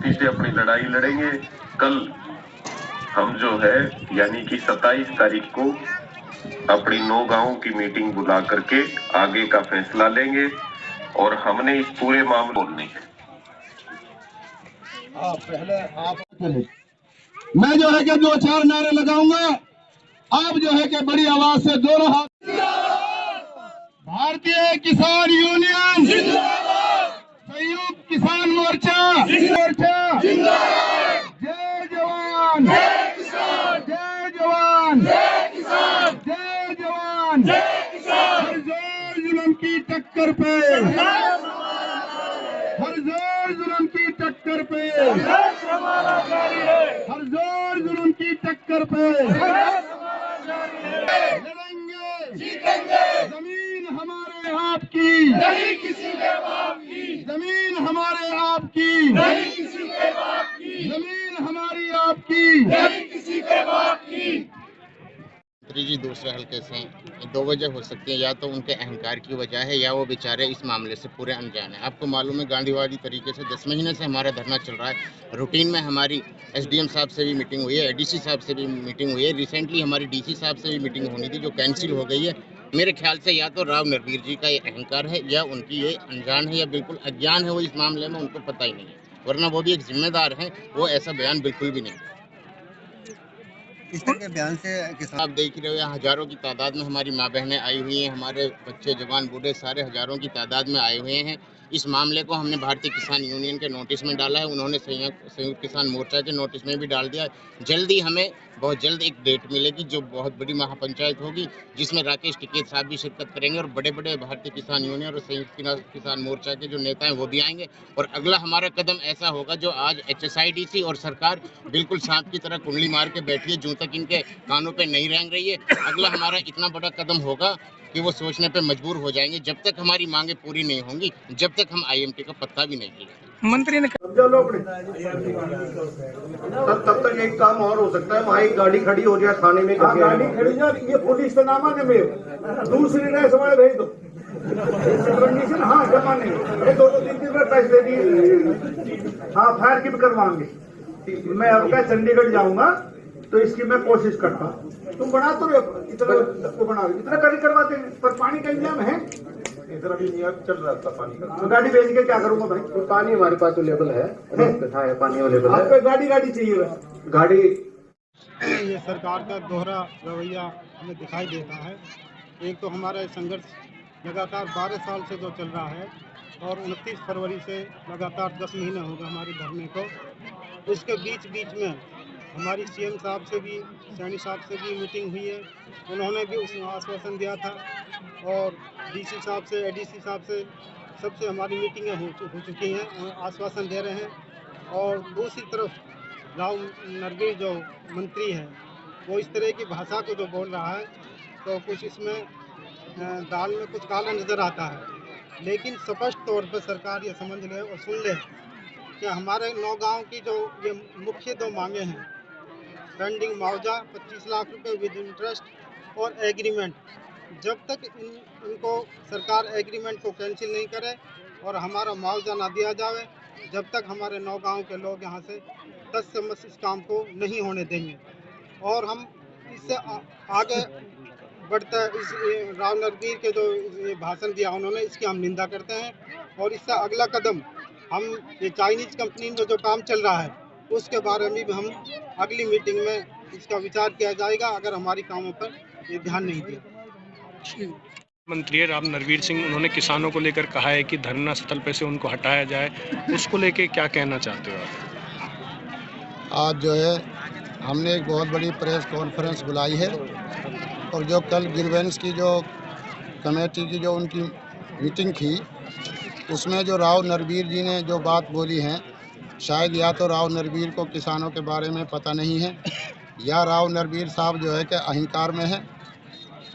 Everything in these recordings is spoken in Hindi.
मजबूती से अपनी लड़ाई लड़ेंगे। कल हम जो है यानी कि 27 तारीख को अपनी 9 गांवों की मीटिंग बुला करके आगे का फैसला लेंगे और हमने इस पूरे मामले बोलने हैं। मैं जो है कि 2-4 नारे लगाऊंगा, आप जो है कि बड़ी आवाज से दोनों हाथ। भारतीय किसान यूनियन जिंदाबाद, संयुक्त किसान मोर्चा जिंदाबाद, जय जवान जय किसान, जय जवान जय किसान, जय जवान जय किसान। हर जोर जुल्म की टक्कर पे, हर जोर जुल्म की टक्कर पे, हर जोर जुल्म की टक्कर पे लड़ेंगे, जीतेंगे। जमीन हमारे आपकी, नहीं किसी के बाप की। जमीन हमारे आपकी, नहीं किसी के बाप की। जमीन हमारी आपकी, नहीं किसी के बाप की। जी दूसरे हल्के से दो वजह हो सकती है, या तो उनके अहंकार की वजह है या वो बेचारे इस मामले से पूरे अनजान है। आपको मालूम है गांधीवादी तरीके से 10 महीने से हमारा धरना चल रहा है। रूटीन में हमारी एसडीएम साहब से भी मीटिंग हुई है, एडीसी साहब से भी मीटिंग हुई है, रिसेंटली हमारी डीसी साहब से भी मीटिंग होनी थी जो कैंसिल हो गई है। मेरे ख्याल से या तो राव नरवीर जी का ये अहंकार है या उनकी ये अनजान है या बिल्कुल अज्ञान है, वो इस मामले में उनको पता ही नहीं है, वरना वो भी एक जिम्मेदार है, वो ऐसा बयान बिल्कुल भी नहीं। इस तरह के बयान से किसान, आप देख रहे हो हजारों की तादाद में हमारी माँ बहनें आई हुई हैं, हमारे बच्चे जवान बूढ़े सारे हजारों की तादाद में आए हुए हैं। इस मामले को हमने भारतीय किसान यूनियन के नोटिस में डाला है, उन्होंने संयुक्त किसान मोर्चा के नोटिस में भी डाल दिया। जल्दी हमें बहुत जल्द एक डेट मिलेगी जो बहुत बड़ी महापंचायत होगी, जिसमें राकेश टिकैत साहब भी शिरकत करेंगे और बड़े बड़े भारतीय किसान यूनियन और संयुक्त किसान मोर्चा के जो नेता हैं वो भी आएंगे। और अगला हमारा कदम ऐसा होगा जो आज HSIDC और सरकार बिल्कुल सांप की तरह कुंडली मार के बैठी है, जो तक इनके कानों पे नहीं रेंग रही है। अगला हमारा इतना बड़ा कदम होगा कि वो सोचने पे मजबूर हो जाएंगे। जब तक हमारी मांगे पूरी नहीं होंगी, जब तक हम IMT का पत्ता भी नहीं हिलाएंगे। मंत्री ने तब तक एक काम और हो सकता है, वहाँ एक गाड़ी खड़ी हो जाए थाने में, गाड़ी खड़ी जाए, ये पुलिस का नामा ने दूसरी रेस वाले भेज दो कंडीशन। हाँ जमा नहीं, अरे 2-3 दिन में पैसे दे दिए। हाँ फायर की भी करवाएंगे। मैं अब क्या चंडीगढ़ जाऊंगा तो इसकी मैं कोशिश करता हूँ। तुम बना तो इतना को बना इतना कड़ी करवाते हैं, पर पानी का इंतजाम है इधर अभी नहीं चल रहा था पानी का। तो गाड़ी भेज के क्या करूंगा भाई? तो पानी हमारे पास अवेलेबल है, पानी अवेलेबल है। आपको गाड़ी चाहिए गाड़ी। ये सरकार का दोहरा रवैया हमें दिखाई देता है। एक तो हमारा संघर्ष लगातार 12 साल से जो चल रहा है और 29 फरवरी से लगातार 10 महीने हो गए हमारे धरने को। उसके बीच में हमारी CM साहब से भी, सैनी साहब से भी मीटिंग हुई है, उन्होंने भी उसमें आश्वासन दिया था। और DC साहब से, ADC साहब से, सबसे हमारी मीटिंगें हो चुकी हैं, आश्वासन दे रहे हैं। और दूसरी तरफ राव नरवीर जो मंत्री है वो इस तरह की भाषा को जो बोल रहा है तो कुछ इसमें दाल में कुछ काला नज़र आता है। लेकिन स्पष्ट तौर पर सरकार ये समझ ले और सुन ले कि हमारे 9 गाँव की जो ये मुख्य 2 मांगे हैं, पेंडिंग मुआवजा 25 लाख रुपए विद इंटरेस्ट और एग्रीमेंट, जब तक इनको सरकार एग्रीमेंट को कैंसिल नहीं करे और हमारा मुआवजा ना दिया जाए, जब तक हमारे 9 गाँव के लोग यहाँ से 10 से इस काम को नहीं होने देंगे। और हम इससे आगे बढ़ते इस राव नरवीर के जो ये भाषण दिया उन्होंने, इसकी हम निंदा करते हैं। और इससे अगला कदम हम ये चाइनीज कंपनी में जो काम चल रहा है उसके बारे में भी हम अगली मीटिंग में इसका विचार किया जाएगा, अगर हमारी कामों पर ये ध्यान नहीं दिया। मंत्री राव नरवीर सिंह, उन्होंने किसानों को लेकर कहा है कि धरना स्थल पे से उनको हटाया जाए, उसको लेके क्या कहना चाहते हो आप? आज जो है हमने एक बहुत बड़ी प्रेस कॉन्फ्रेंस बुलाई है और जो कल गिरवेंस की जो कमेटी की जो उनकी मीटिंग थी उसमें जो राव नरवीर जी ने जो बात बोली है, शायद या तो राव नरवीर को किसानों के बारे में पता नहीं है या राव नरवीर साहब जो है कि अहंकार में है।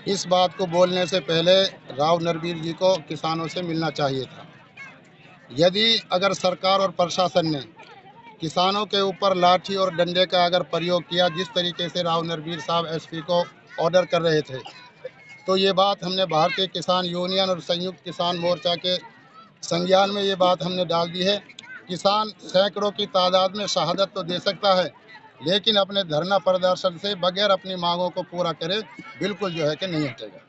इस बात को बोलने से पहले राव नरवीर जी को किसानों से मिलना चाहिए था। यदि अगर सरकार और प्रशासन ने किसानों के ऊपर लाठी और डंडे का अगर प्रयोग किया, जिस तरीके से राव नरवीर साहब SP को ऑर्डर कर रहे थे, तो ये बात हमने भारतीय किसान यूनियन और संयुक्त किसान मोर्चा के संज्ञान में ये बात हमने डाल दी है किसान सैकड़ों की तादाद में शहादत तो दे सकता है, लेकिन अपने धरना प्रदर्शन से बगैर अपनी मांगों को पूरा करे बिल्कुल जो है कि नहीं हटेगा।